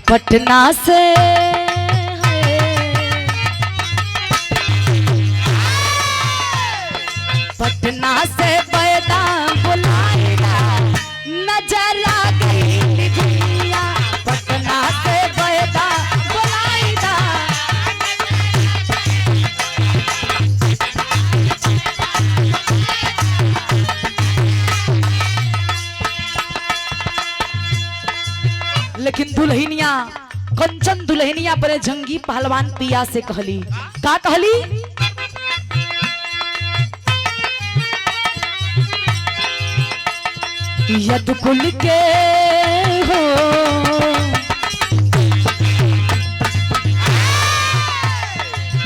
पटना से पटना से पैदा बुलाएगा नजर आ गई दुनिया। पटना से पैदा बुलाएगा। लेकिन दुल्हनिया कंचन दुल्हनिया पर जंगी पहलवान पिया से कहली का कहली यद कुल के हो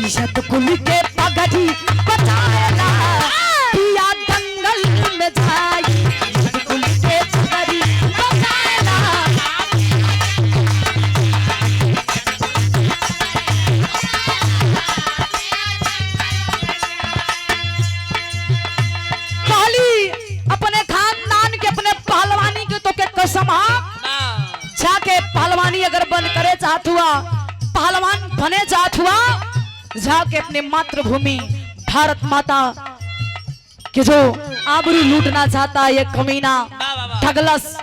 यद कुल के पगड़ी बचाएगा पिया दंगल में जाई। यद कुल के पगड़ी बचाएगा। अपने खानदान के अपने पहलवानी के तो के कसम जाके पहलवानी अगर बन करे चाहत हुआ पहलवान बने चाहत हुआ जाके अपने मातृभूमि भारत माता के जो आबरू लूटना चाहता है ये कमीना डगलस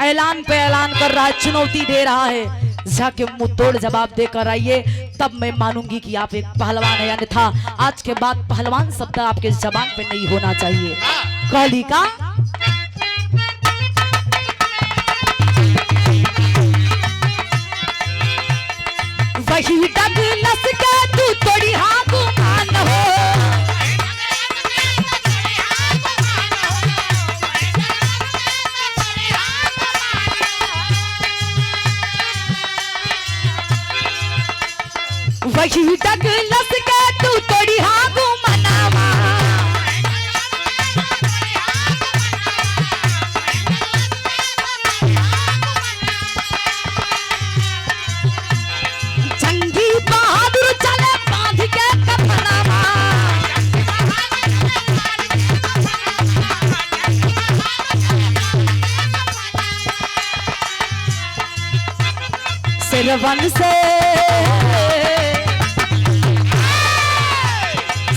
ऐलान पे ऐलान कर रहा है, चुनौती दे रहा है। जाके मुंह तोड़ जवाब देकर आइए तब मैं मानूंगी कि आप एक पहलवान है। अन्यथा आज के बाद पहलवान शब्द आपके जबान पे नहीं होना चाहिए। कहली का वही डगलस के तू तोड़ी हाथ मान हो। वही डगलस के तू तोड़ी हाथ मनावा। जंगी बहादुर चले बांध के कफनावा। सिरवन से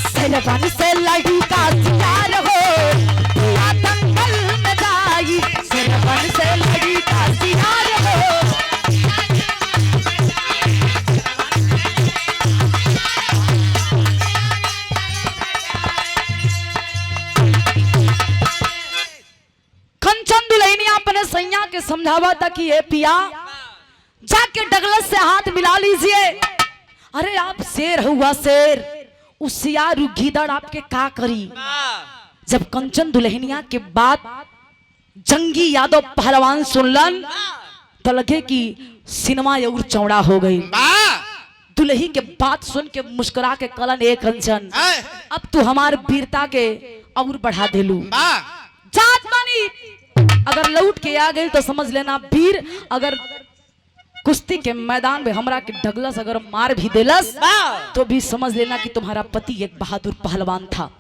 सिरवन से लड़ी का शिकार हो या दंगल में जाई। सिरवन से लड़ी का शिकार हो। कंचन दुल्हनिया अपने सैया के समझावा था कि ये पिया जाके डगलस से हाथ मिला लीजिए। अरे आप शेर हुआ शेर, उसियार गीदड़ आपके का करी। जब कंचन दुल्हनिया के बात जंगी यादव पहलवान सुनलन तो लगे कि सिनेमा और चौड़ा हो गई। दुल्ही के बात सुन के मुस्कुरा के कलन एक कंचन अब तू हमार वीरता के और बढ़ा देलू। जात मानी अगर लौट के आ गई तो समझ लेना वीर। अगर कुश्ती के मैदान में हमरा के डगलस अगर मार भी देलस तो भी समझ लेना कि तुम्हारा पति एक बहादुर पहलवान था।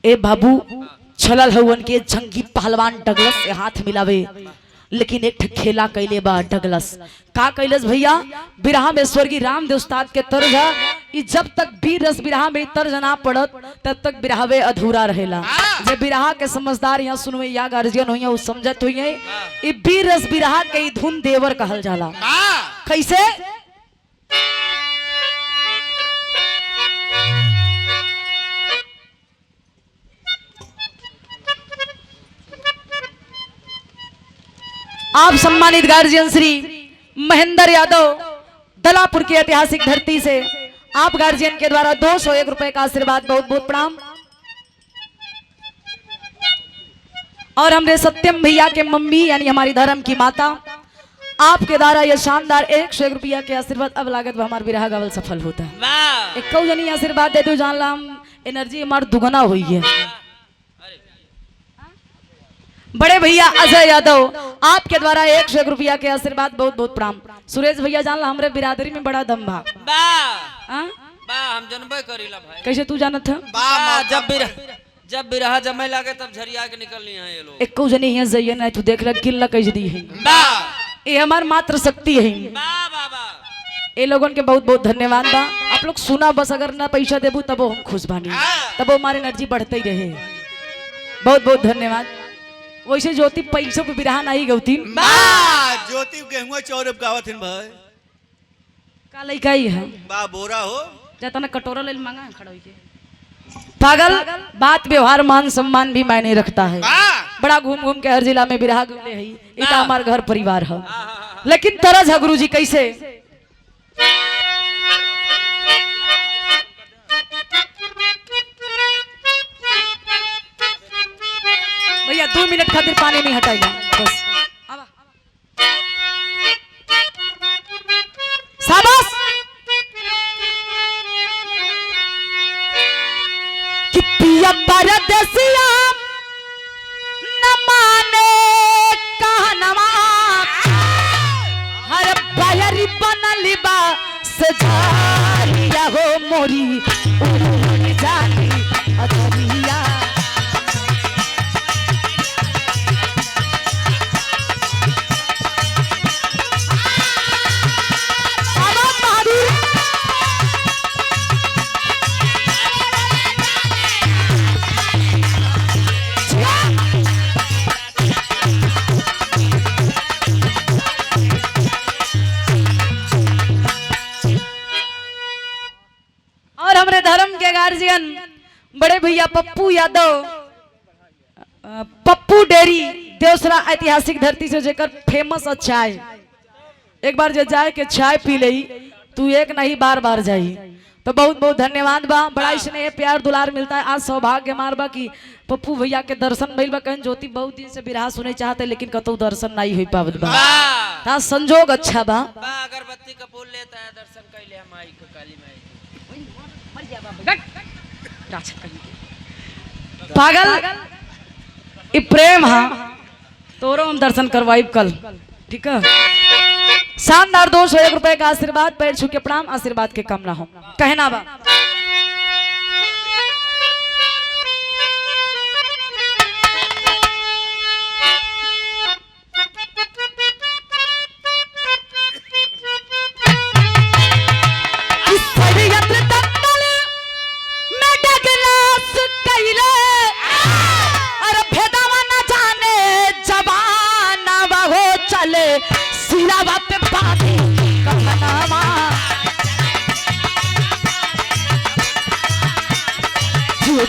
ए बाबू छलल हवन के जंगी पहलवान डगलस से हाथ मिलावे। लेकिन एक खेला कैले बा डगलस का कैलस भैया। बिरहा में स्वर्गीय रामदेव उस्ताद के तर्ज है। जब तक वीर रस बिरहा में तर्ज ना पड़त तब तक बिरहावे अधूरा रहेला। जब बिरहा के समझदार यहाँ सुनवे या गार्जियन हुई वो समझत हुई है ये वीर रस बिरहा के धुन देवर कहल जाला। कैसे आप सम्मानित गार्जियन श्री महेंद्र यादव दलापुर की ऐतिहासिक धरती से आप गार्जियन के द्वारा 201 रुपए का आशीर्वाद बहुत बहुत प्रणाम। और हमरे सत्यम भैया के मम्मी यानी हमारी धर्म की माता आपके द्वारा ये शानदार 101 रुपया के आशीर्वाद अब लागत हमारे विरहा गावल सफल होता है। एक जनी आशीर्वाद दे दो जान ला एनर्जी हमार दुगना हुई है। बड़े भैया अजय यादव आपके द्वारा 101 रुपया के आशीर्वाद बहुत बहुत प्रणाम। सुरेश भैया जान ला हमरे बिरादरी में बड़ा दम भा हम जनबे करीला भाई। कैसे तू जानत है जब बिरहा जमे लागे तब झरिया के निकलनी है ये लोग। एक जनी यहाँ जाइए ना तू देख ला किल्ला कैसे दी है। ये हमार मात्र शक्ति है। वाह वाह वाह। ये लोगों के बहुत बहुत धन्यवाद बा। आप लोग सुना बस, अगर ना पैसा देबू तब हम खुश बानी, तब हमारी एनर्जी बढ़ते ही रहे। बहुत बहुत धन्यवाद। वैसे ज्योति पैसों पे बिरहा नहीं गौती ज्योति गेहुआ चौरब गावत हन भाई का लइका ही है बा बोरा हो जाता ना कटोरा ले मांगा है खड़ा होके पागल। बात व्यवहार मान सम्मान भी मायने रखता है। बड़ा घूम घूम के हर जिला में बिरहा गुले है, इतना हमार घर परिवार है। लेकिन तरज है गुरुजी कैसे भैया 2 मिनट खातिर पानी नहीं हटाइला बस। शाबाश। कि पिया परदेसिया न माने कहनवा हर बाहरी बनली बा सजारिया हो मोरी उड़ जानी अधरिया। और हमरे धर्म के गार्जियन बड़े भैया पप्पू यादव, पप्पू डेरी देवसरा ऐतिहासिक धरती से जेकर फेमस चाय, एक बार जो जाए के चाय पी ले तू एक नहीं बार बार जाई। तो बहुत बहुत धन्यवाद बा। बड़ा स्नेह प्यार दुलार मिलता है। आज सौभाग्य मार बा कि पप्पू भैया के दर्शन भइल बा। कहीं ज्योति बहुत दिन से बिरहा सुने चाहते लेकिन कतौ दर्शन नहीं हो पावत बा। ता संजोग अच्छा बा। अगरबत्ती कपूर लेता है दर्शन कैले हम आई को काली माई पागल ई प्रेम हा तोरो हम दर्शन करवाइब कल, ठीक है। शानदार 201 रुपए का आशीर्वाद, पैर छू के प्रणाम, आशीर्वाद के कम ना हो कहना बा।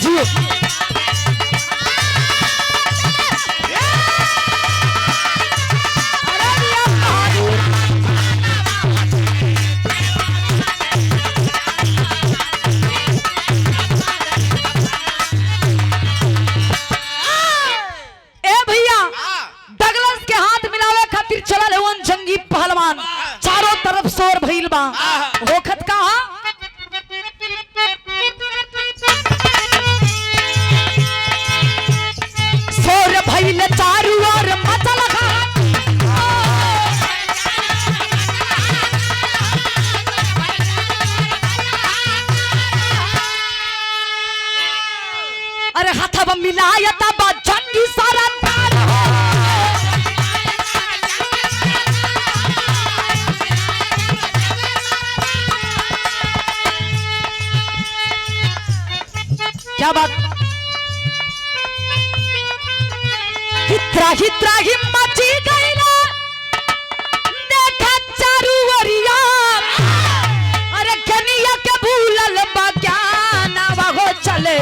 जियो चलल हवन जंगी पहलवान, चारों तरफ शोर भइल बा। होखत कहा शोर भइल चारू ओर मचल अरे हाथवा मिलायता बा जंगी सारा क्या बात। हित्रा मची गईला देखा चारू ओरिया अरे कनिया के भूलल बा ज्ञान हो चले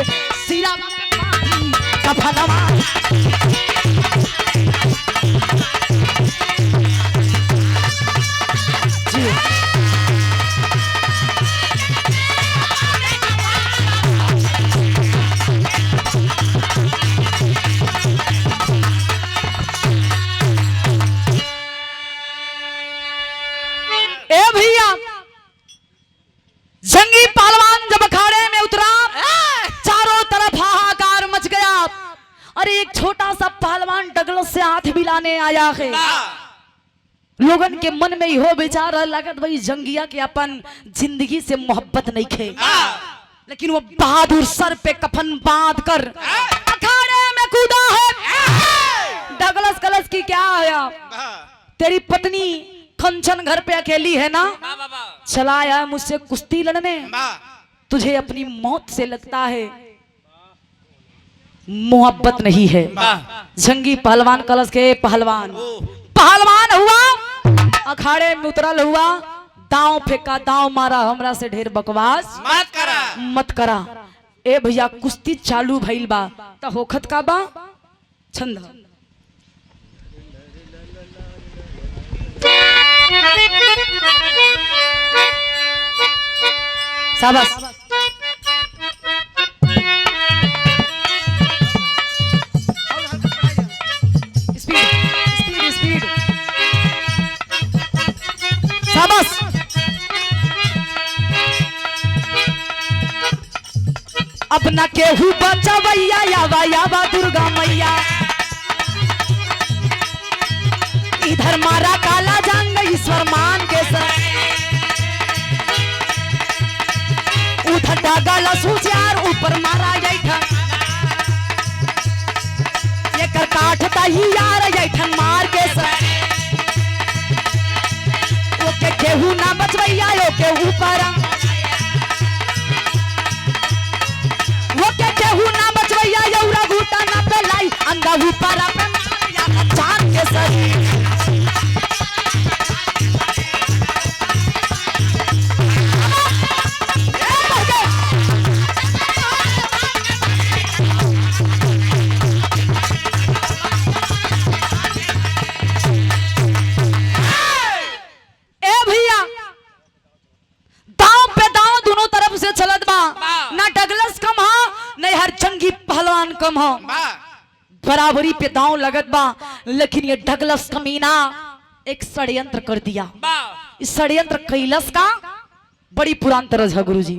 सिरा कफनवा जंगी पहलवान जब अखाड़े में उतरा चारों तरफ हाहाकार मच गया। अरे एक छोटा सा पहलवान डगलस से हाथ मिलाने आया है। लोगन के मन में हो बेचारा लागत भाई जंगिया के अपन जिंदगी से मोहब्बत नहीं खे, लेकिन वो बहादुर सर पे कफन बांध कर अखाड़े में कूदा है। डगलस कलस की क्या आया तेरी पत्नी कंचन घर पे अकेली है ना, चला आया मुझसे कुश्ती लड़ने, तुझे अपनी मौत से लगता है मोहब्बत नहीं है। जंगी पहलवान कलश के पहलवान पहलवान हुआ, अखाड़े में उतरल हुआ, दांव फेंका, दांव मारा, हमरा से ढेर बकवास मत करा। ए भैया कुश्ती चालू भइल बा त होखत का बा छंद शाबाश। स्पीड स्पीड स्पीड शाबाश। अपना केहू बचवैया यावा यावा दुर्गा मैया, इधर मारा काला जंग ईश्वर मान के सर, उधर डागल सुचार ऊपर मारा जैठन, ये कर काटता ही यार जैठन मार के सर, ओके केहू ना बचवैया ओके ऊपर, ओके केहू ना बचवैया यौरा घूटा ना पेलाई, अंगा ऊपर पे मारा जान के सर। पहलवान कम हो, बराबरी पे दांव लगत बा, लेकिन ये डगलस कमीना एक षड्यंत्र कर दिया। इस षड्यंत्र कैलस का बड़ी पुरान तरज है गुरुजी।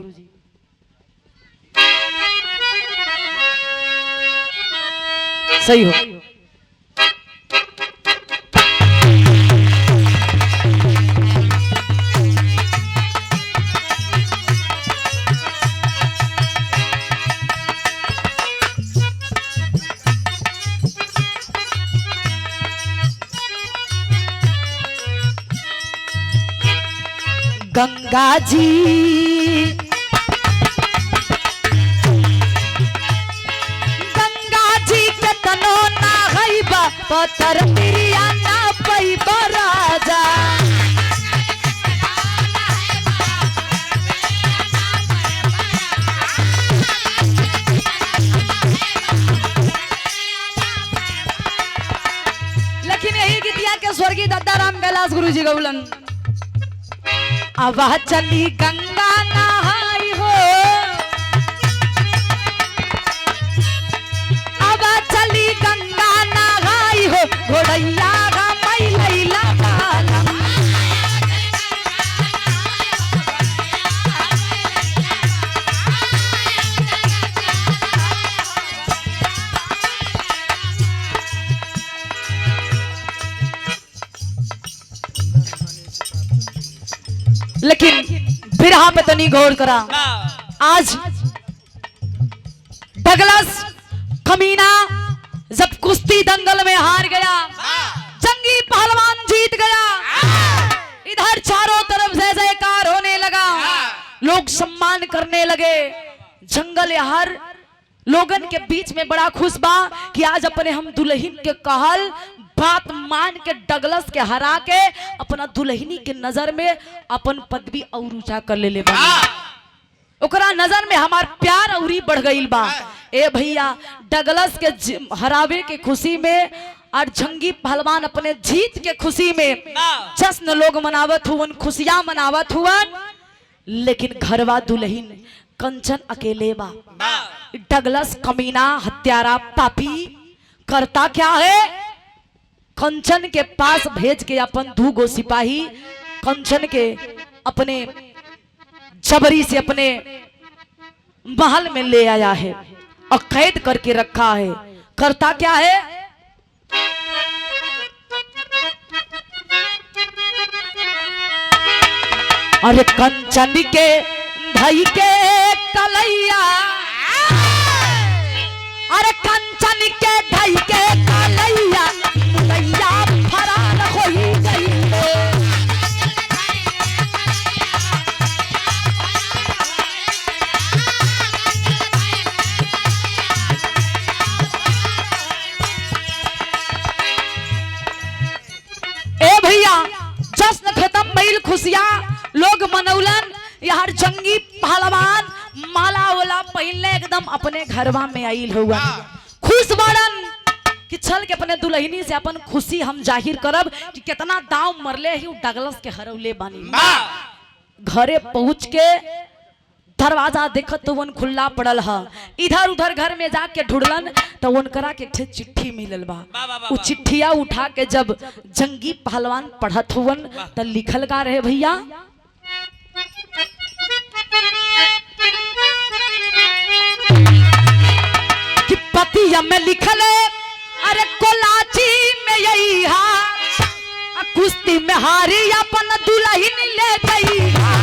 सही हो। गंगा जी के तनो ना हईबा पत्थर तिरिया ना पैबा राजा, लेकिन यही गीतिया के स्वर्गीय दत्ता राम कैलाश गुरुजी गौलन। अब चली गंगा नहाई हो, अब चली गंगा नहाई हो, घोड़ैया गई लैला काला, लेकिन बिरहा पे तो नहीं गौर करा। आज डगलस कमीना जब कुश्ती दंगल में हार गया, जंगी पहलवान जीत गया, इधर चारों तरफ से जयकार होने लगा, लोग सम्मान करने लगे। जंगल हर लोगन के बीच में बड़ा खुश बा कि आज अपने हम दुल्हन के कहल बात मान के डगलस के हरा के अपना दुल्हनी के नजर में अपन पदवी और ऊंचा कर ले बा, ओकरा नजर में हमार प्यार औरी बढ़ गई बा। ए भैया डगलस के हरावे के खुशी में और जंगी पहलवान अपने जीत के खुशी में जश्न लोग मनावत हुवन, खुशियां मनावत हुवन, लेकिन घरवा दुल्हन कंचन अकेले बा। डगलस कमीना हत्यारा पापी करता क्या है, कंचन के पास भेज के अपन 2 गो सिपाही कंचन के अपने जबरी से अपने महल में ले आया है और कैद करके रखा है। करता क्या है, अरे कंचन के धई के कलैया, अरे कंचन के धई के कलैया, मुदैया फरार होई गई। जश्न खत्म भइल, खुशियां लोग मनौलन। यार जंगी पहलवान माला वाला पहनले एकदम अपने घरवा में आइल हुआ, खुश बड़न कि चल के अपने दुल्हनी से अपन खुशी हम जाहिर करब कि कितना दाव मरले ही डगलस के हरौले बानी। घरे पहुंच के दरवाजा देखत तो वन खुला पड़ल है, इधर उधर घर में जाके ढूंढलन तो उनकरा के एक चिट्ठी मिलल बा। वो चिट्ठिया उठा के जब जंगी पहलवान पढ़त हुवन तो लिखल का रहे भैया, कि पतिया में लिखल है, अरे कोलाची में यही हा, कुश्ती में हारी अपन दुल्हन ले गई हा।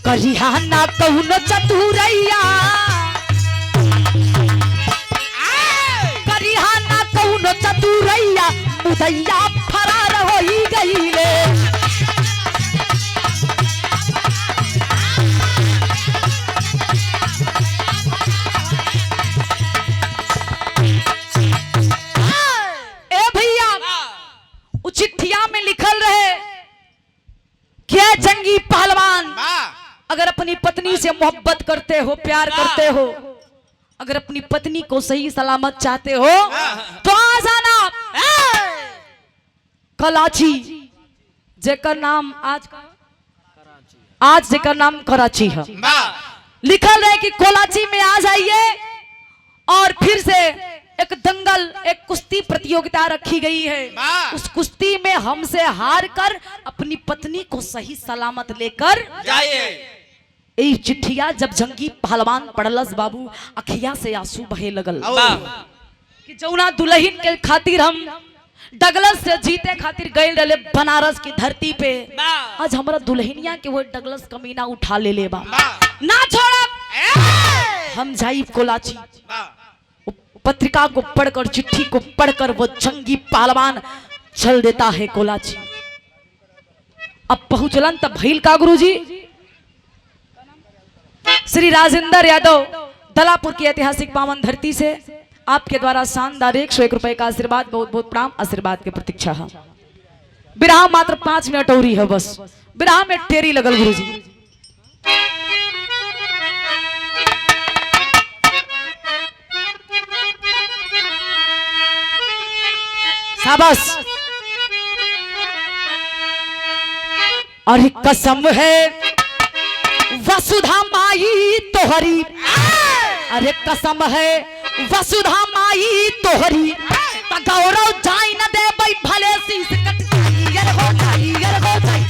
करिहा ना कौन चतुरैया, करिहा ना कौन चतुरैया, मुदैया फरार हो ही गई ले। ए भैया चिट्ठिया में लिखल रहे क्या जंगी पहलवान, अगर अपनी पत्नी से मोहब्बत करते हो, प्यार करते हो, अगर अपनी पत्नी को सही सलामत चाहते हो तो आ जाना कराची, जेकर नाम आज जेकर नाम कराची है। लिखल है कि कराची में आ जाइए और फिर से एक दंगल, एक कुश्ती प्रतियोगिता रखी गई है। उस कुश्ती में हमसे हार कर अपनी पत्नी को सही सलामत लेकर जाइए। ये चिट्ठिया जब जंगी पहलवान पढ़लस बाबू, अखिया से आंसू बहे लगल कि जौना दुल्हन के खातिर हम डगलस से जीते खातिर गए रहे बनारस की धरती पे, आज हमारा दुल्हनिया के वो डगलस कमीना उठा ले बा ना छोड़ हम जाई कोलाची। पत्रिका को पढ़कर, चिट्ठी को पढ़कर वो जंगी पहलवान चल देता है कोलाची। अब पहुंचलन तब भइल का गुरुजी, श्री राजेंद्र यादव दलापुर की ऐतिहासिक पावन धरती से आपके द्वारा शानदार 101 रुपए का आशीर्वाद, बहुत बहुत प्रणाम, आशीर्वाद की प्रतीक्षा है। विराह मात्र 5 मिनट और ही है बस, विराह में टेरी लगल गुरुजी। शाबाश। और कसम है वसुधा माई तोहरी, अरे कसम है वसुधा माई तोहरी, गौरव जाई न दे भाई भले शीश कट जाई, यर हो जाई, यर हो जाई।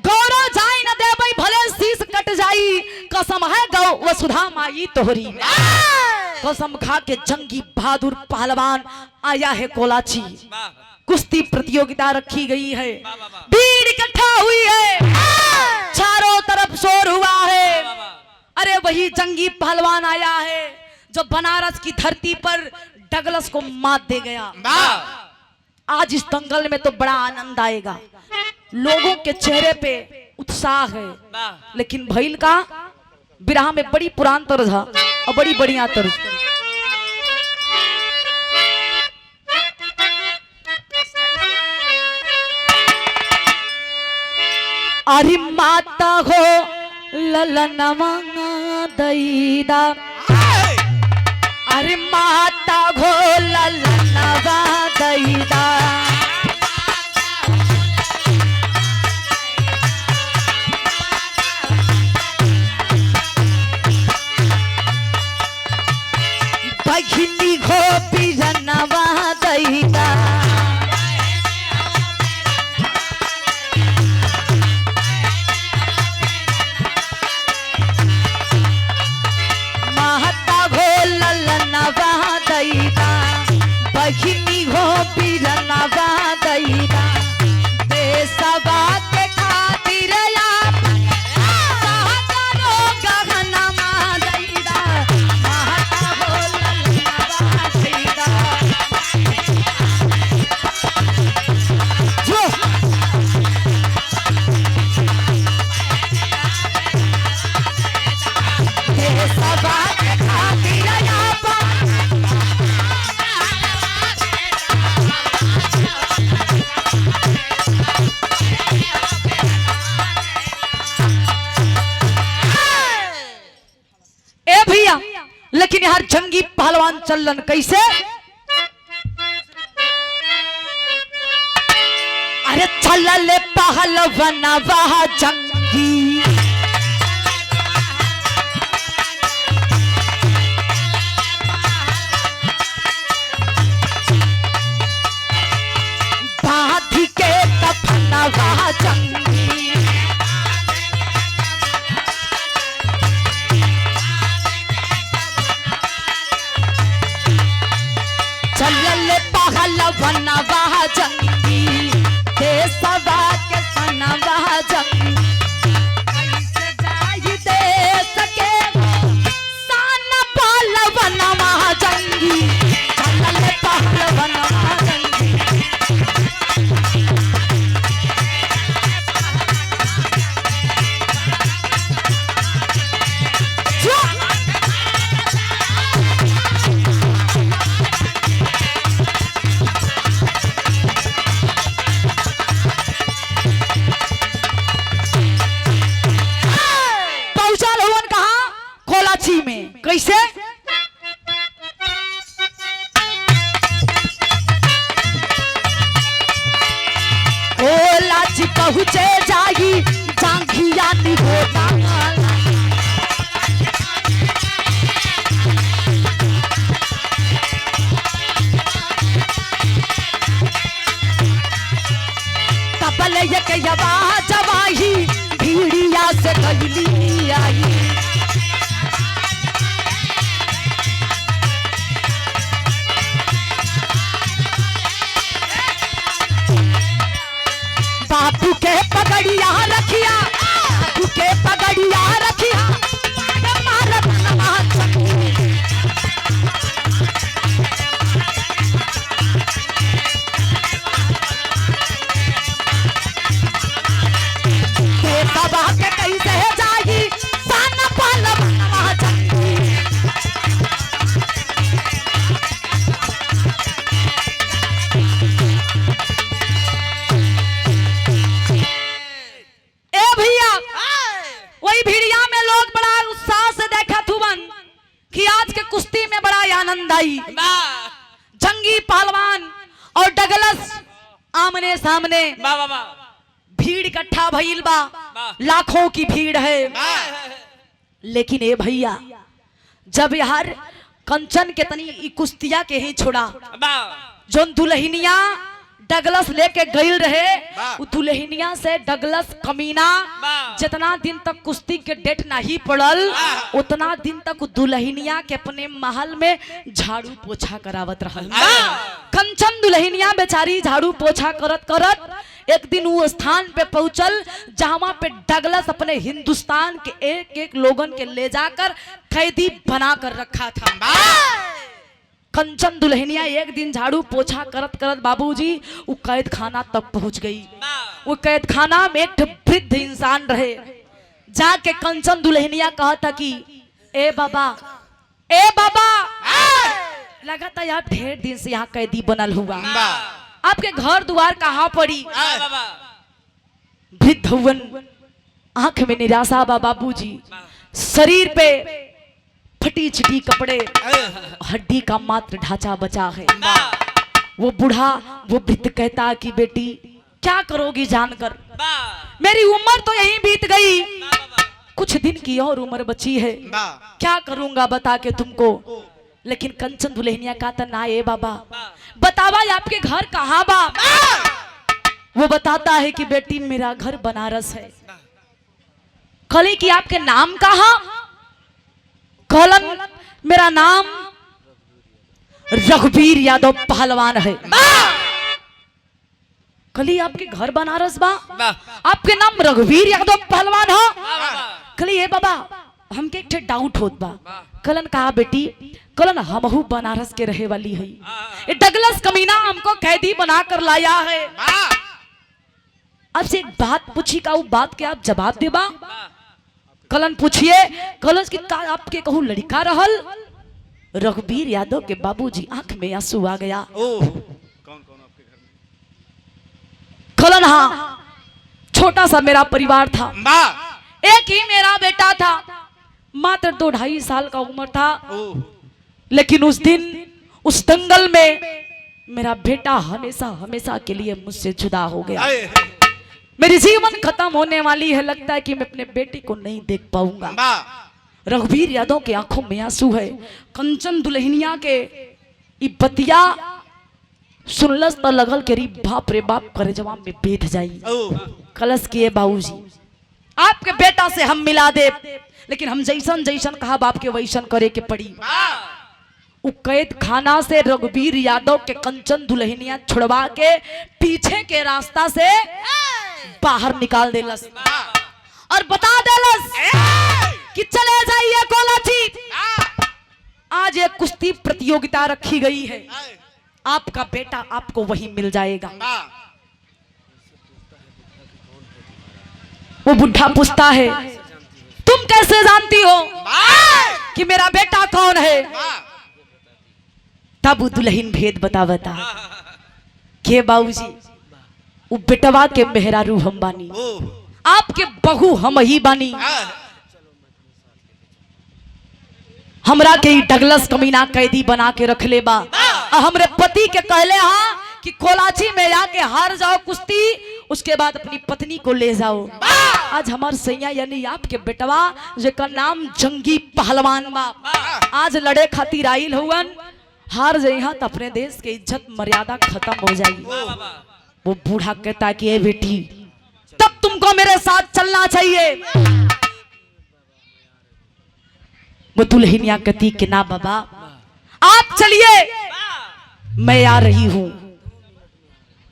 गौरव जाई न दे भाई भले शीश कट जाई, कसम है गौ वसुधा माई तोहरी। कसम खा के जंगी बहादुर पहलवान आया है कोलाची। कुश्ती प्रतियोगिता रखी गई है, भीड़ इकट्ठा हुई है, चारों तरफ शोर हुआ है। अरे वही जंगी पहलवान आया है जो बनारस की धरती पर डगलस को मात दे गया। आज इस दंगल में तो बड़ा आनंद आएगा, लोगों के चेहरे पे उत्साह है, लेकिन भइल का विराह में बड़ी पुरान तर्ज है और बड़ी बढ़िया तर्ज। अरे माता हो ललनवा दैदा, अरे माता हो ललनवा दैदा, बहिनी हो बिरनवा दैदा, बहिनी हो प्रकार जंगी पहलवान चलन कैसे? अरे चलले पहलवान वह जंगी, बाधी के कफन वह जंगी, चलले पहलवान वह जंगी, देशवा के सनवा जंगी, कैसे जाई देश के सन पहलवान वह जंगी, चलले पहलवान वह जंगी। में कैसे? कोलाची पहुंचे जागी जांघिया निभोता, तबले ये के आवाज आवाही भीड़िया से गली आई, बापू के पगड़िया रखिया, बापू के पगड़िया रखिया, मारत नमाज के बाबा के कैसे जागी सन पहलवान वह जंगी। वही भिड़िया में लोग बड़ा उत्साह से देखा थुवन कि आज के कुश्ती में बड़ा आनंद आई, जंगी पहलवान और डगलस आमने सामने, भीड़ इकट्ठा भइल बा, लाखों की भीड़ है। लेकिन ए भैया जब यार कंचन के तनी ई कुश्तिया के ही छोड़ा, जोन दुल्हनिया डगलस लेके गईल रहे, उ दुल्हनिया से डगलस कमीना जितना दिन तक कुश्ती के डेट नहीं पड़ल उतना दिन तक दुल्हनिया के अपने महल में झाड़ू पोछा करावत रहल। कंचन दुल्हनिया बेचारी झाड़ू पोछा करत करत एक दिन वो स्थान पे पहुंचल जहां पे डगलस अपने हिंदुस्तान के एक एक लोगन के ले जाकर कैदी बना कर रखा था। कंचन दुल्हनिया एक दिन झाड़ू पोछा करत करत बाबूजी वो कैद खाना तक पहुंच गई। वो कैद खाना में एक वृद्ध इंसान रहे, जाके कंचन दुल्हनिया कहा था कि ए बाबा लगा था यार ढेर दिन से यहाँ कैदी बनल हुआ, आपके घर द्वार कहाँ पड़ी? वृद्ध हुवन, आंख में निराशा बा बाबूजी, शरीर पे फटी चिटी कपड़े, हड्डी का मात्र ढांचा बचा है। वो बूढ़ा वो वृद्ध कहता कि बेटी क्या करोगी जानकर, मेरी उम्र तो यहीं बीत गई, कुछ दिन की और उम्र बची है, क्या करूंगा बता के तुमको। लेकिन कंचन दुल्हनिया कहता ना ए बाबा बतावा आपके घर कहाँ बा? वो बताता है कि बेटी मेरा घर बनारस है। कली कि आपके नाम कहाँ? कलन मेरा नाम रघुवीर यादव पहलवान है। कली आपके घर बनारस बा, आपके नाम रघुवीर यादव पहलवान हो? कली ए बाबा हमके एक डाउट होत बा। कलन कहा बेटी, कलन हमहू बनारस के रहे वाली है, ये डगलस कमीना हमको कैदी बना कर लाया है। अब से एक बात पूछी का, वो बात के आप जवाब देबा? कलन पूछिए। कलश की का आपके कहूँ लड़का रहल? रघुवीर यादव के बाबूजी आंख में आंसू आ गया। कौन कौन आपके घर में? कलन हाँ छोटा सा मेरा परिवार था, एक ही मेरा बेटा था, मात्र 2-2.5 साल का उम्र था। लेकिन उस दिन उस दंगल में मेरा बेटा हमेशा हमेशा के लिए मुझसे जुदा हो गया। आए, मेरी जीवन खत्म होने वाली है, लगता है कि मैं अपने बेटी को नहीं देख पाऊंगा। वाह, रघुवीर यादव के आंखों में आंसू है। कंचन दुल्हनिया के ई बतिया सुनलस तो लगल के री बाप रे बाप करे जवाब में बैठ जाई। ओ, कलश किए बाबूजी आपके बेटा से हम मिला दे, लेकिन हम जैसन जैसन कहा बाप के वैसन करे के पड़ी। उ कैद खाना से रघुवीर यादव के कंचन दुल्हनिया छुड़वा के पीछे के रास्ता से बाहर निकाल देलस और बता देलस कि चले जाइए कोलाची, आज एक कुश्ती प्रतियोगिता रखी गई है, आपका बेटा आपको वहीं मिल जाएगा। वो बुढ़ा पूछता है तुम कैसे जानती हो कि मेरा बेटा कौन है? तब वो दुल्हन भेद बता के बाबूजी वो बेटवा के मेहरारू हम बानी, आपके बहू हम ही बानी। हमरा के डगलस कमीना कैदी बना के रख ले बा। हमरे पति के कहले हाँ कि कोलाची में आके हार जाओ कुश्ती, उसके बाद अपनी पत्नी को ले जाओ। आज हमार सैया यानी आपके बेटवा जेकर नाम जंगी पहलवान बा, आज लड़े खातिर आइल हुवन, हार जाइहा तो अपने देश के इज्जत मर्यादा खत्म हो जाएगी। वो बूढ़ा कहता है कि ए बेटी तब तुमको मेरे साथ चलना चाहिए। वो दुल्हनिया कहती कि ना बाबा आप चलिए, मैं आ रही हूं,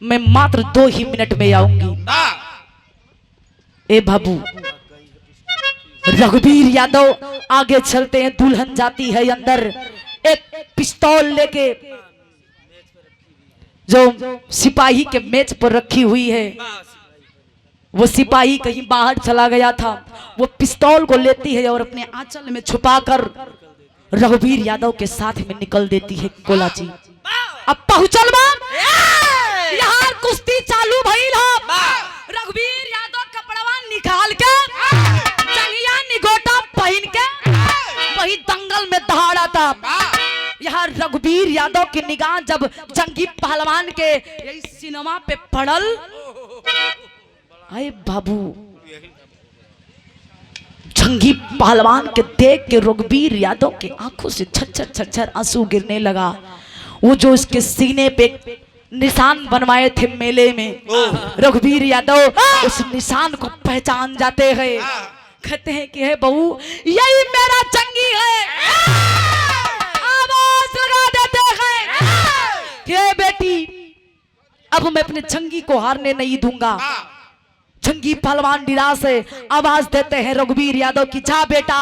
मैं मात्र 2 ही मिनट में आऊंगी। ए बाबू रघुवीर यादव आगे चलते हैं, दुल्हन जाती है अंदर, एक पिस्तौल लेके जो सिपाही के मेज पर रखी हुई है। वो सिपाही कहीं बाहर चला गया था, वो पिस्तौल को लेती है और अपने आंचल में छुपाकर रघुवीर यादव के साथ में निकल देती है कोलाची। अब पहुंचल बा यहाँ कुश्ती चालू भइल हो। रघुवीर यादव कपड़वा निकाल के जंगिया निगोटा पहन के वही दंगल में दहाड़ा था। यहाँ रघुवीर यादव की निगाह जब जंगी पहलवान के यही सिनेमा पे पड़ल, अरे बाबू जंगी पहलवान के देख के रघुवीर यादव के आंखों से छच्चर छच्चर आंसू गिरने लगा। वो जो इसके सीने पे निशान बनवाए थे मेले में, रघुवीर यादव उस निशान को पहचान जाते हैं। कहते हैं कि हे बहू यही मेरा जंगी है। आवाज लगा देते हैं कि बेटी अब मैं अपने जंगी को हारने नहीं दूंगा। जंगी पहलवान निराश है, आवाज देते हैं रघुवीर यादव की जा बेटा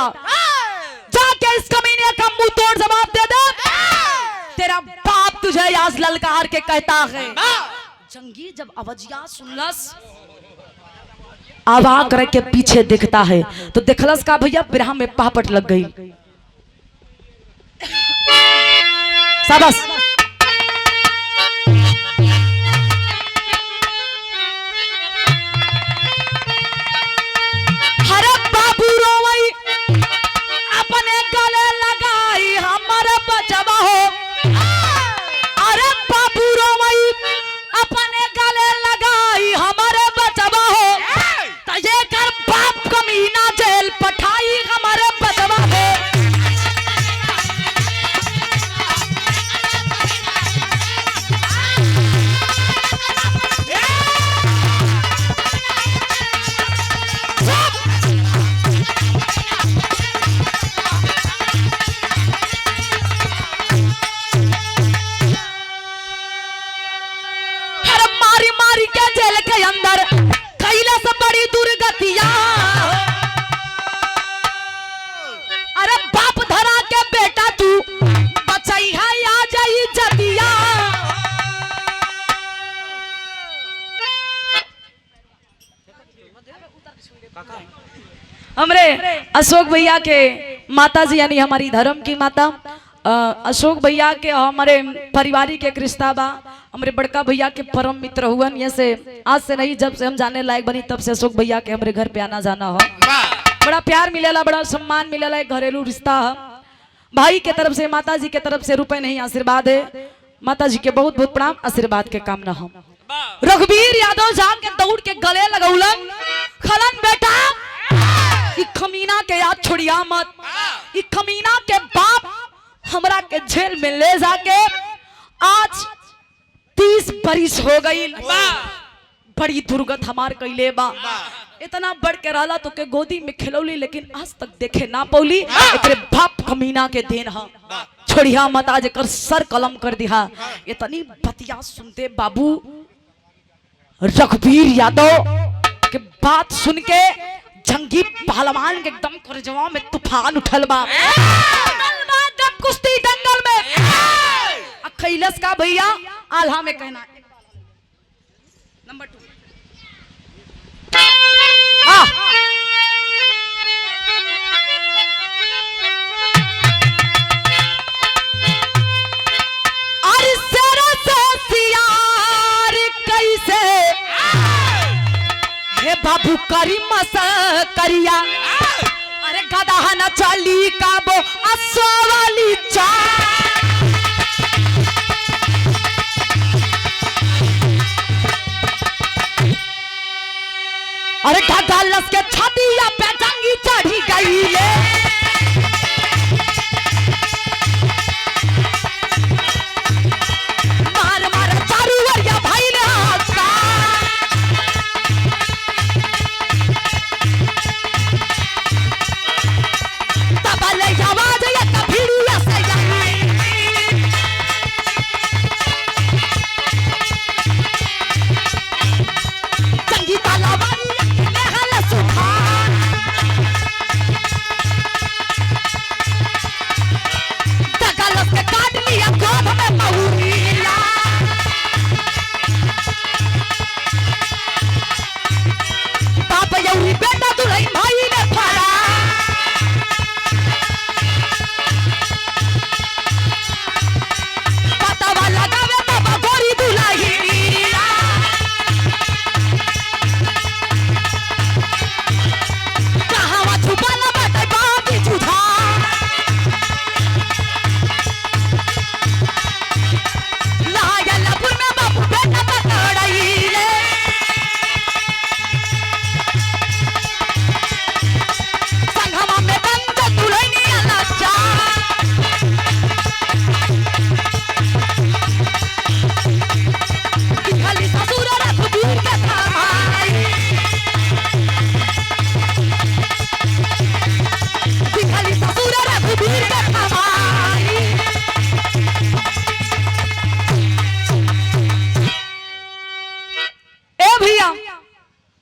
जाके इस कमीने का मुंह तोड़ जवाब दे दे, तेरा बाप तुझे आज ललकार के कहता है। जंगी जब आवाजिया सुनलस, आवाज करे के पीछे दिखता है तो देखलस का भैया बिरहा में पापट लग गई। शाबाश। हरे बाबू रोवई अपने गले लगाई हमारा बचवा हो। अरे बाबू रोवई अपने गले लगाई हमारे बचवा हो, तो ये कर बाप कमीना जेल पठाई हमारे बचवा हो। अंदर कैला से बड़ी दुर्गतिया, अरे बाप धरा के बेटा तू बचाई है आ जाई जतिया। हमरे अशोक भैया के माता जी यानी हमारी धर्म की माता अशोक भैया के हमारे पारिवारिक एक रिश्ता बा। हमारे बड़का भैया के परम मित्र हुवन, ये से आज से नहीं जब से हम जाने लायक बनी तब से अशोक भैया के हमारे घर पे आना जाना हो। बड़ा प्यार मिलेला, बड़ा सम्मान मिलेला, एक घरेलू रिश्ता है। भाई के तरफ से, माता जी के तरफ से रुपए नहीं, आशीर्वाद है। माता जी के बहुत बहुत प्रणाम, आशीर्वाद के कामना हो। रघुवीर यादव जाके दौड़ के गले लगौलन, खलन बेटा ई खमीना के याद छोड़िया मत। ई खमीना के बाप हमरा के जेल में ले जाके आज 30 बरिस हो गई, बड़ी दुर्गत हमार कैले बा। इतना बढ़ के रहला तो के गोदी में खिलौली, लेकिन आज तक देखे ना पौली। एकरे बाप कमीना के देन हा, छोड़िया मत, आज कर सर कलम कर दिया। इतनी बतिया सुनते बाबू रघुवीर यादव के बात सुन के जंगी पहलवान के एकदम करजवा में तूफान उठल बा। जब कुश्ती दंगल में कैलस का भैया आल्हा में कहना नंबर 2 बाबू करी मस करिया, अरे गधा न चली काबो असो वाली चा। अरे ढगालस के छतिया पे जंगी चढ़ी गई ले, मार मार चारू वरिया भाई ने हाथा। आवाज ये कभिड़िया से जंगी तालावारी ने हल सुखा, दगलस के काट लिया गोद में महुरिया। बाप यौरी बेटा दुल्हन भाई ने फरा,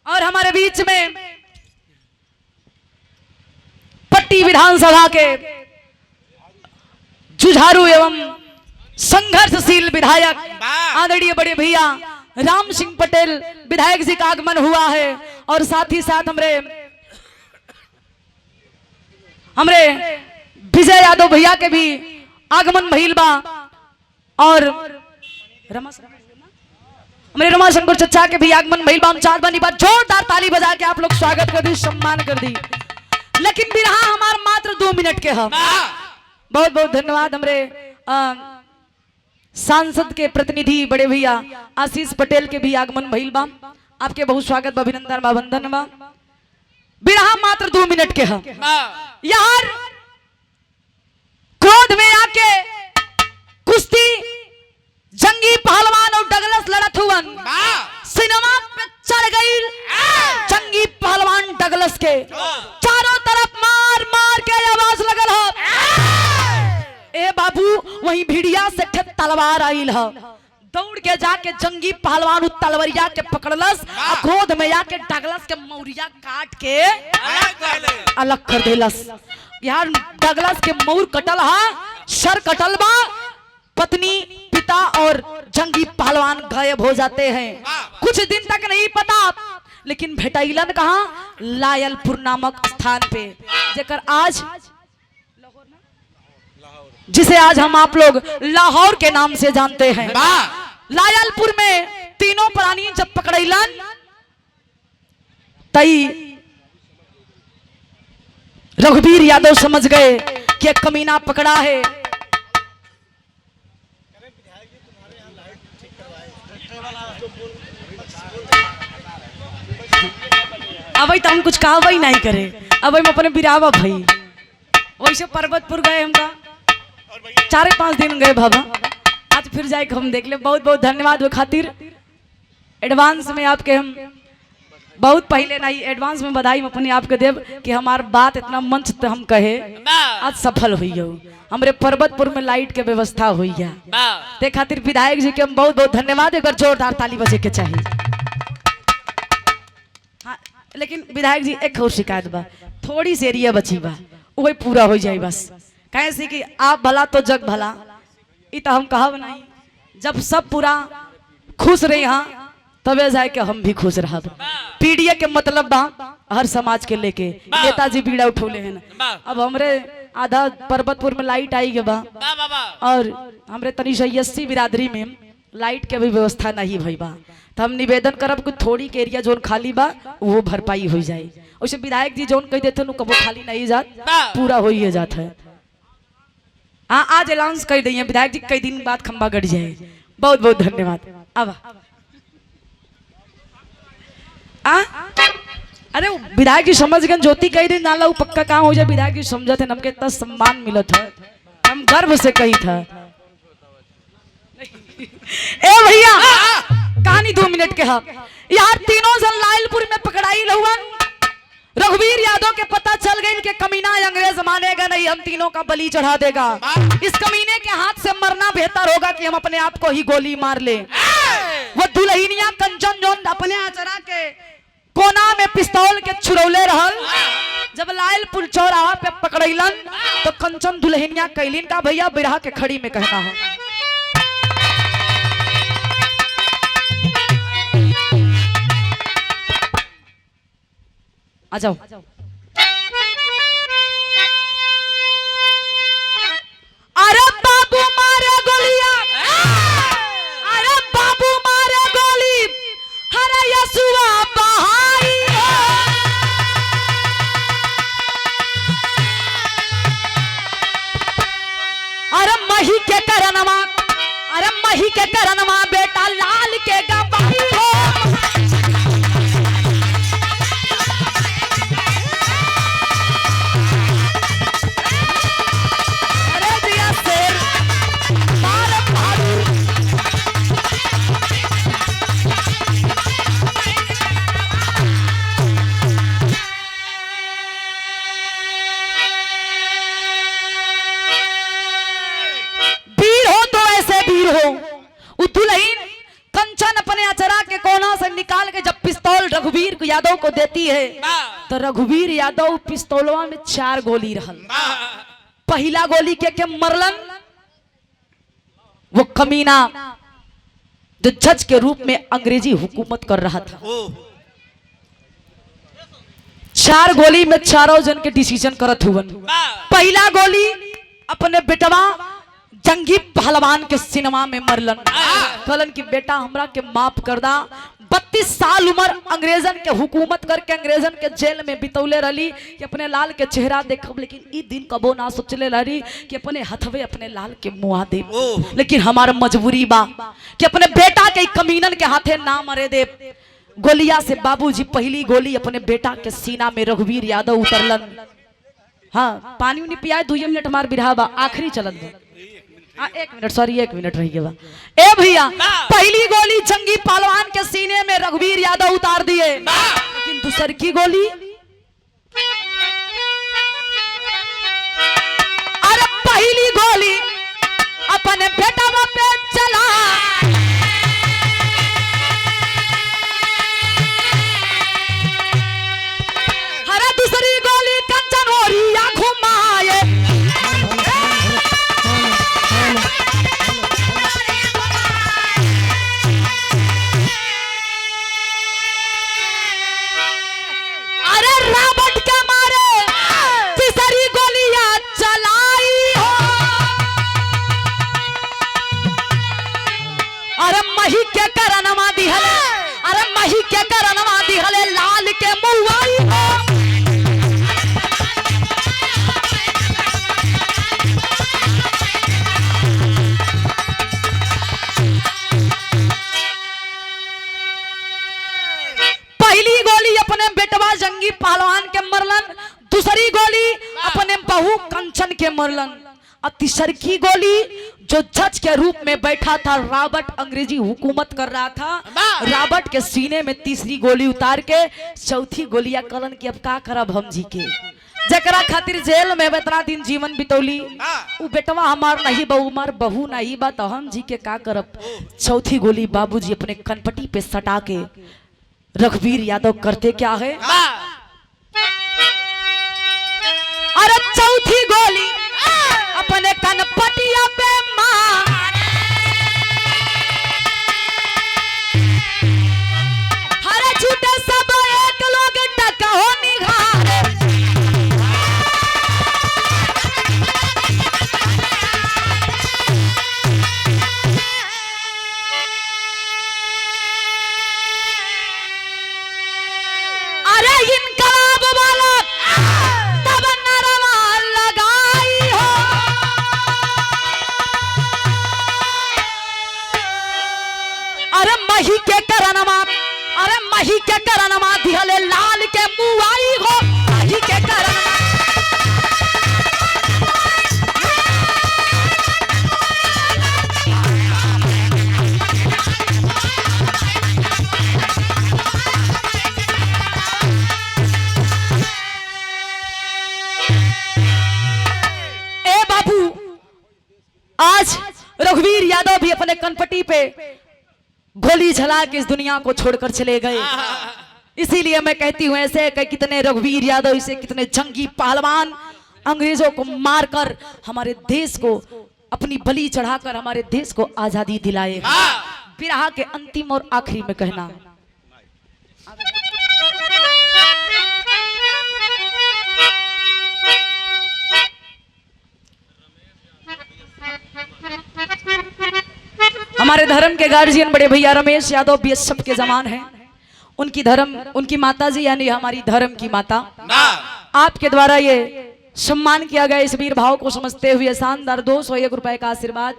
और हमारे बीच में पट्टी विधानसभा के जुझारू एवं संघर्षशील विधायक आदरणीय बड़े भैया राम सिंह पटेल विधायक जी का आगमन हुआ है। और साथ ही साथ हमरे विजय यादव भैया के भी आगमन भइल बा। और हमारे रमाशंकर चचा के भी आगमन भइल बा। हम चाहत बानी बात जोरदार ताली बजा के आप लोग स्वागत कर दी, सम्मान कर दी। लेकिन बिरहा हमार मात्र 2 मिनट के हम। बहुत बहुत धन्यवाद हमरे सांसद के प्रतिनिधि बड़े भैया आशीष पटेल के भी आगमन भइल बा। आपके बहुत स्वागत बा, अभिनंदन बा, वंदन बा। बिरहा मात्र 2 मिनट के हम। यार क्रोध में आके कुश्ती जंगी पहलवान और डगलस लड़त हुवन, सिनेमा पे चढ़ गई जंगी पहलवान डगलस के। चारों तरफ मार मार के आवाज लगल हो, ए बाबू वही भिड़िया से तलवार आइल हो। दौड़ के जाके जंगी पहलवान तलवरिया के पकड़लस, गोद में आके डगलस के मौरिया काट के अलग कर देलस। यार डगलस के मौर कटल हा, सर कटल बा, पत्नी पिता और जंगी पहलवान गायब हो जाते हैं। कुछ दिन तक नहीं पता, लेकिन भेटैलन कहां? लायलपुर नामक स्थान पे, जेकर आज जिसे आज हम आप लोग लाहौर के नाम से जानते हैं। लायलपुर में तीनों प्राणी जब पकड़ैलन तई रघुवीर यादव समझ गए ये कमीना पकड़ा है। अब तो हम कुछ कहवा ही नहीं करे, अब हम अपने बिरावा भाई वैसे पर्वतपुर गए, हमका 4-5 दिन गए बाबा, आज फिर जाए हम देख ले। बहुत बहुत धन्यवाद वो खातिर, एडवांस में आपके हम बहुत पहले नहीं एडवांस में बधाई हम अपने आप के देव कि हमार बात इतना मंच तो हम कहे आज सफल हुई हो, हमरे पर्वतपुर में लाइट के व्यवस्था हुई है, ते खातिर विधायक जी के हम बहुत बहुत धन्यवाद, एक बार जोरदार ताली बजे के चाहिए। हाँ, लेकिन विधायक जी एक और शिकायत बा, थोड़ी सी एरिया बची बा, वही पूरा हो जाए बस, कैसे कि आप भला तो जग भला, इ तो हम कहब नहीं, जब सब पूरा खुश रहे यहाँ तबे जाए के हम भी खुश रहब। पीड़िया के मतलब बा हर समाज के लेके नेताजी बीड़ा उठौले हैं। अब हमरे आधा पर्वतपुर में लाइट आई के बा और हमरे तनी 80 बिरादरी में लाइट के भी व्यवस्था नहीं भई बा, तो हम निवेदन करब कि थोड़ी के एरिया जोन खाली बा वो भरपाई हो जाए। वैसे विधायक जी जोन कह देते कबो खाली नहीं जात, पूरा हो ही जाता है। हाँ, आज अनाउंस कर दिए विधायक जी, कई दिन बाद खंबा गड़ जाए। बहुत बहुत धन्यवाद। अब अरे विधायक जी समझ गए, ज्योति कही दिन नाला वो पक्का काम हो जाए, विधायक जी समझते हमके इतना सम्मान मिलत है, हम गर्व से कही था। ए भैया कहानी 2 मिनट के है यार, तीनों जन लालपुर में पकड़ाई लहुअन, रघुवीर यादव के पता चल गई कि कमीना अंग्रेज मानेगा नहीं, हम तीनों का बलि चढ़ा देगा। इस कमीने के हाथ से मरना बेहतर होगा कि हम अपने आप को ही गोली मार ले। वो दुल्हनिया कंचन जोन अपने आचरा के कोना में पिस्तौल के छुरौले रहल, जब लालपुर चौराहा पे पकड़ैलन तो कंचन दुल्हनिया कैलिन का भैया बिरहा के खड़ी में कहना है। आ जाओ। अरे बाबू मारे गोलियां, अरे बाबू मारे गोली, हरे यसुआ बहाई, अरे मही के करनमा, अरे मही के करनमा बेटा लाल के गवाही हो। कंचन अपने अचरा के कोना से निकाल के जब पिस्तौल रघुवीर यादव को देती है तो रघुवीर यादव पिस्तौलवा में 4 गोली रहल। पहला गोली के मरलन वो कमीना जो जज के रूप में अंग्रेजी हुकूमत कर रहा था। 4 गोली में चारों जन के डिसीजन करत हुवन। पहला गोली अपने बेटवा जंगी पहलवान के सिनेमा में मरलन, कहलन कि बेटा हमरा के माफ कर दा, 32 साल उम्र अंग्रेजन के हुकूमत करके अंग्रेजन के जेल में बितौले रही कि अपने लाल के चेहरा देखब, लेकिन ई दिन कबो ना सोचले रही कि अपने हथवे अपने लाल के मुआ दे, लेकिन हमारा मजबूरी बा कि अपने बेटा के कमीनन के हाथे ना मरे दे। गोलिया से बाबूजी पहली गोली अपने बेटा के सीना में रघुवीर यादव उतरलन। हाँ, पानी उनी पियाए, 2 मिनट हमार बिरहा बा, आखिरी चलत बा। 1 मिनट, सॉरी 1 मिनट रह गया। ए भैया, पहली गोली जंगी पहलवान के सीने में रघुवीर यादव उतार दिए, लेकिन दूसरी की गोली अरे पहली गोली अपने बेटा पे चला, अरे दूसरी गोली कंचन ओरिया घुमाए, अरे जंगी पहलवान के मरलन, दूसरी गोली अपने बहू कंचन के मरलन, और तीसरी गोली जो जज के रूप में बैठा था रॉबर्ट, अंग्रेजी हुकूमत कर रहा था, रॉबर्ट के सीने में तीसरी गोली उतार के चौथी गोलियां कलन की अब का करब हम जी के, जकरा खातिर जेल में इतना दिन जीवन बितौली, उ बेटवा हमार नहीं बहू, हमार बहू नहीं बा, तो हम जी के का करब। चौथी गोली बाबूजी अपने कनपटी पे सटा के रघुवीर यादव करते क्या है, अरे चौथी गोली अपने कनपटिया पे मार, हरे छूटे सब एक लोग टका हो निघार, अरे इनकलाब वाला तब नरवा लगाई हो, अरे मही के करनमा, अरे मही के करनमा दिहले लाल के मुँह आई हो, मही के करनमा आज रघुवीर यादव भी अपने कनपटी पे गोली चला के इस दुनिया को छोड़कर चले गए। इसीलिए मैं कहती हूँ ऐसे कि कितने रघुवीर यादव, इसे कितने जंगी पहलवान अंग्रेजों को मारकर हमारे देश को अपनी बलि चढ़ाकर हमारे देश को आजादी दिलाए। बिरहा के अंतिम और आखिरी में कहना, हमारे धर्म के गार्जियन बड़े भैया रमेश यादव बीएसएफ के जवान हैं, उनकी माता जी यानी हमारी धर्म की माता, आपके द्वारा ये सम्मान किया गया। इस वीर भाव को समझते हुए शानदार 201 रुपए का आशीर्वाद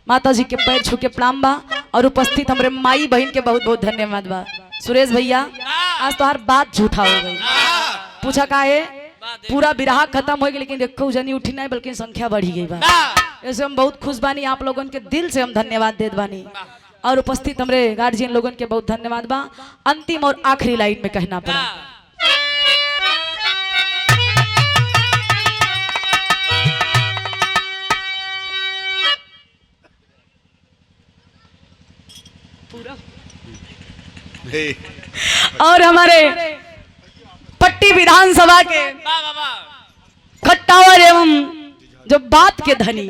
माता जी के पैर छू के प्रणाम बा, और उपस्थित हमारे माई बहन के बहुत बहुत धन्यवाद बा। सुरेश भैया आज तो हर बात झूठा हो गई, पूछा का है पूरा बिरहा खत्म हो गई, लेकिन देखो जनी उठी नहीं बल्कि संख्या बढ़ी गई बा। ऐसे हम बहुत खुश बानी, आप लोगों के दिल से हम धन्यवाद देत बानी, और उपस्थित हमारे गार्जियन लोगों के बहुत धन्यवाद बा। अंतिम और आखिरी लाइन में कहना पड़ा, और हमारे पट्टी विधानसभा के खट्टावर एवं जो बात के धनी,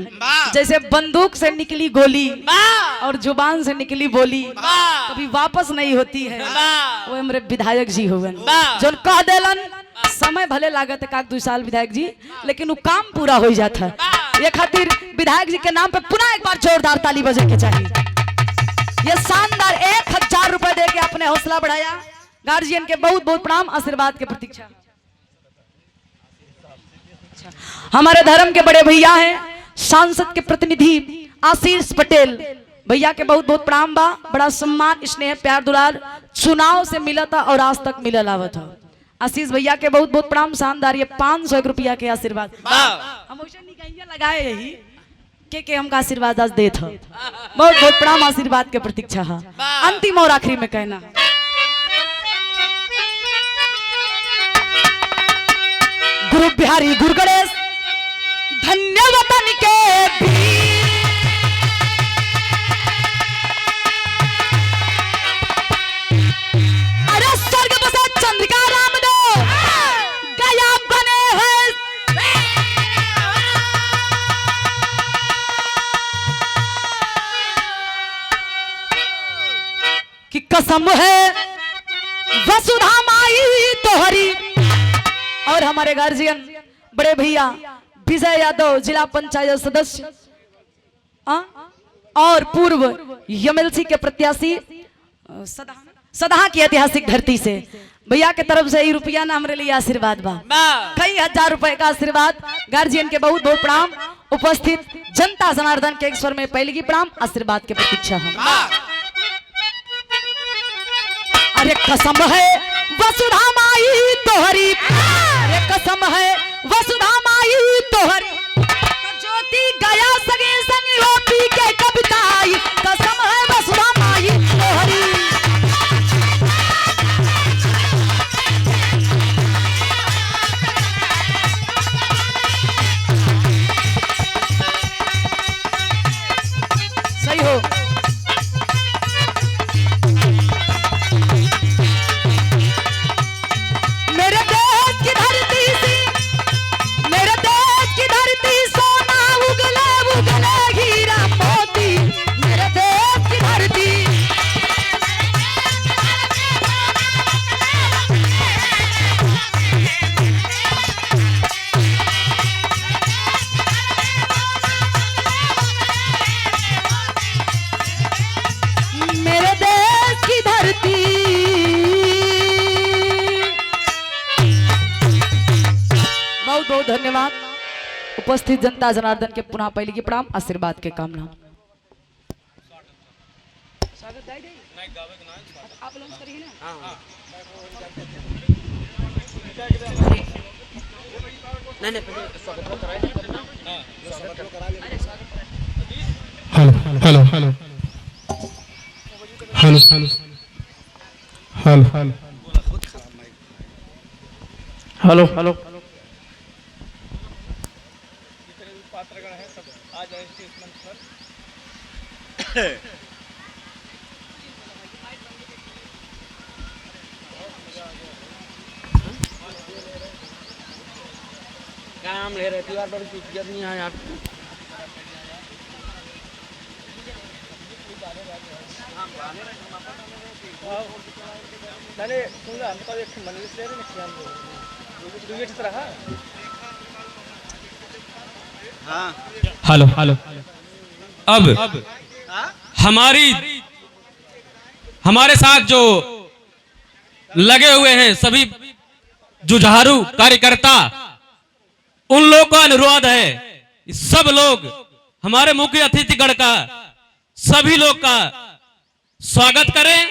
जैसे बंदूक से निकली गोली और जुबान से निकली बोली कभी वापस नहीं होती है, वो हमारे विधायक जी होवन जो कह देलन। समय भले लागत है 1-2 साल विधायक जी, लेकिन वो काम पूरा हो जाता है। ये खातिर विधायक जी के नाम पे पुनः एक बार जोरदार ताली बजे के चाहिए। ये शानदार 1000 रुपए दे के अपने हौसला बढ़ाया। गार्जियन के बहुत बहुत प्रणाम, आशीर्वाद के प्रतीक्षा। हमारे धर्म के बड़े भैया हैं, सांसद के प्रतिनिधि आशीष पटेल भैया के बहुत बहुत प्रणाम बा। बड़ा सम्मान, स्नेह, प्यार, दुलार चुनाव से मिला था और आज तक मिला लावा था। आशीष भैया के बहुत बहुत प्रणाम। शानदार ये 501 रुपया के आशीर्वाद हम लगाए यही के हमका आशीर्वाद आज दे था। बहुत बहुत प्रणाम, आशीर्वाद के प्रतीक्षा। अंतिम और आखिरी में कहना, गुरु बिहारी गुरु गणेश धन्यवाद के अरे स्वर्ग बसा चंद्रिका रामदेव गया बने हैं कि कसम है वसुधा माई तोहरी। और हमारे गार्जियन बड़े भैया विजय यादव जिला पंचायत सदस्य और पूर्व एमएलसी के प्रत्याशी सदहा की ऐतिहासिक धरती से भैया के तरफ से रुपया ना हमारे लिए आशीर्वाद बा। कई 1000 रुपए का आशीर्वाद। गार्जियन के बहुत बहुत प्रणाम। उपस्थित जनता जनार्दन के स्वर में पहले की प्रणाम, आशीर्वाद के प्रतीक्षा हम। अरे कसम है वसुधा माई तोहरी, अरे कसम है वसुधा माई तोहरी, ज्योति गया सगे संग हो पी के कविताई, कसम है वसुधा माई तोहरी। सही हो। मेरे देश की धरती सी, मेरे देश की धरती सोना उगले उगले हीरा मोती, मेरे देश की धरती। मेरे देश की धरती। बहुत बहुत धन्यवाद उपस्थित जनता जनार्दन के पुनः पहले की प्रणाम आशीर्वाद के कामना। नहीं नहीं hello hello hello hello hello hello hello hello क्या नाम ले रहे थे यार, बड़ी चुटिया नहीं है यार। हेलो हेलो अब हमारे साथ जो लगे हुए हैं सभी जुझारू कार्यकर्ता, उन लोगों का अनुरोध है सब लोग हमारे मुख्य अतिथिगण का, सभी लोग का स्वागत करें,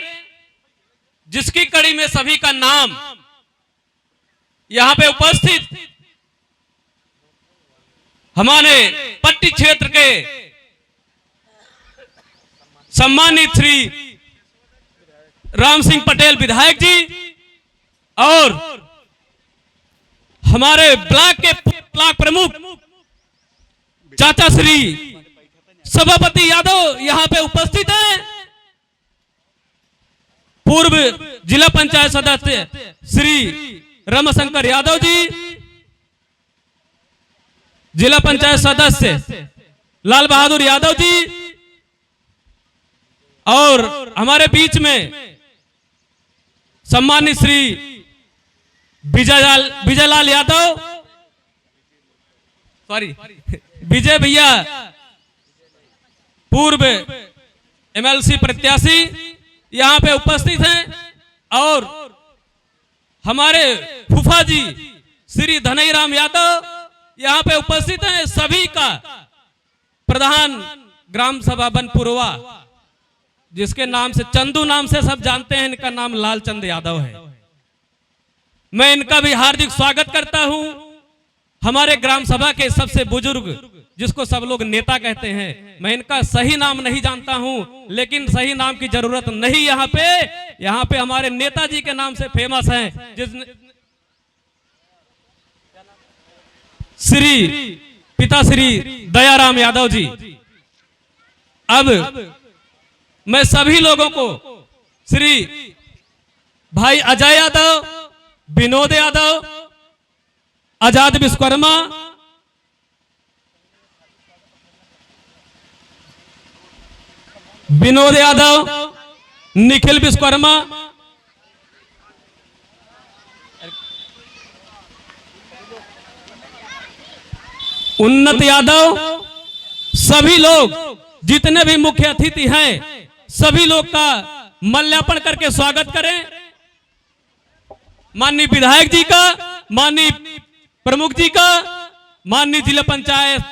जिसकी कड़ी में सभी का नाम यहां पे उपस्थित हमारे पट्टी क्षेत्र के सम्मानित श्री राम सिंह पटेल विधायक जी और हमारे ब्लॉक प्रमुख चाचा श्री सभापति यादव यहां पे उपस्थित हैं, पूर्व जिला पंचायत सदस्य श्री रमशंकर यादव जी, जिला पंचायत सदस्य लाल बहादुर यादव जी, और हमारे बीच में सम्मानित श्री विजयलाल यादव, सॉरी विजय भैया, पूर्व एमएलसी प्रत्याशी यहां पे उपस्थित हैं, और हमारे फूफा जी श्री धनईराम यादव यहां पे उपस्थित हैं। सभी का प्रधान ग्राम सभा बनपुरवा, जिसके नाम से चंदू नाम से सब जानते हैं, इनका नाम लालचंद यादव है। मैं इनका भी हार्दिक स्वागत करता हूं। हमारे ग्राम सभा के सबसे बुजुर्ग, जिसको सब लोग नेता कहते हैं, मैं इनका सही नाम नहीं जानता हूं, लेकिन सही नाम की जरूरत नहीं। यहाँ पे हमारे नेताजी के नाम से फेमस हैं, जिसने श्री पिता श्री दयाराम यादव जी। अब मैं सभी लोगों को श्री भाई अजय यादव, विनोद यादव, आजाद विश्वकर्मा, विनोद यादव, निखिल विश्वकर्मा, उन्नत यादव, सभी लोग जितने भी मुख्य अतिथि हैं, सभी लोग का माल्यार्पण करके स्वागत करें। माननीय विधायक जी का, माननीय प्रमुख जी का, माननीय जिला पंचायत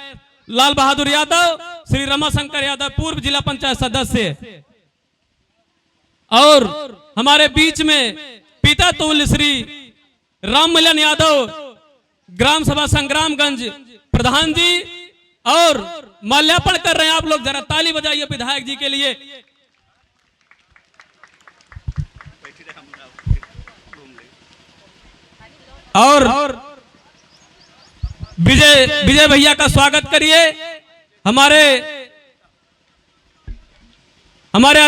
लाल बहादुर यादव, श्री रमाशंकर यादव पूर्व जिला पंचायत सदस्य, और हमारे बीच में पिता तुल्य श्री राम मिलन यादव, ग्राम सभा संग्रामगंज प्रधान जी, और माल्यार्पण कर रहे हैं आप लोग, जरा ताली बजाइए विधायक जी के लिए। और विजय भैया का स्वागत करिए। हमारे